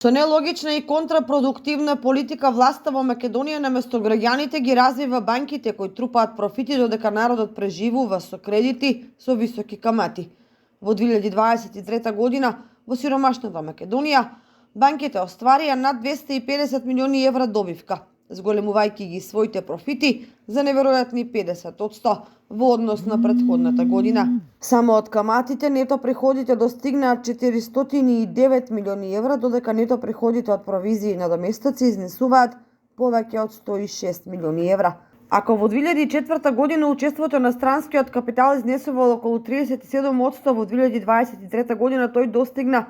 Со нелогична и контрапродуктивна политика власта во Македонија наместо граѓаните ги развива банките кои трупаат профити додека народот преживува со кредити со високи камати. Во 2023 година во сиромашната Македонија банките остварија над 250 милиони евра добивка, зголемувајќи ги своите профити за неверојатни 50% во однос на претходната година. Само од каматите нето приходите достигнаат 409 милиони евра, додека нето приходите од провизии на доместоци изнесуваат повеќе од 106 милиони евра. Ако во 2004 година учеството на странскиот капитал изнесувало околу 37%, во 2023 година тој достигна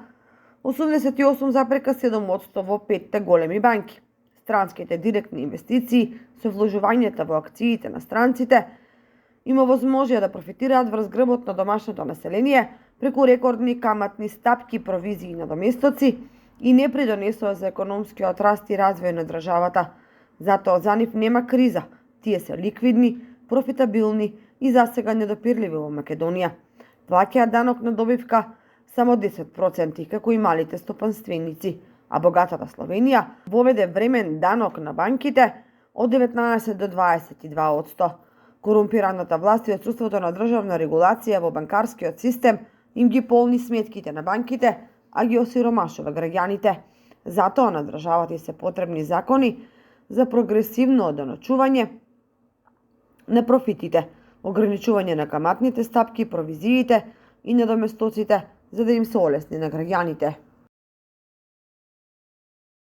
88,7% во петте големи банки. Странските директни инвестиции со вложувањата во акциите на странците има возможија да профитираат врз грбот на домашното население преку рекордни каматни стапки, провизии на доместоци и не придонесоа за економскиот раст и развој на државата. Затоа за нив нема криза. Тие се ликвидни, профитабилни и засега недопирливи во Македонија. Плаќаат данок на добивка само 10%, како и малите стопанственици, а богатата Словенија воведе времен данок на банките од 19 до 22%. Корумпираната власт и отсуството на државна регулација во банкарскиот систем им ги полни сметките на банките, а ги осиромашува граѓаните. Затоа на државата се потребни закони за прогресивно одоночување на профитите, ограничување на каматните стапки, провизиите и недоместоците, за да им се олесни на граѓаните.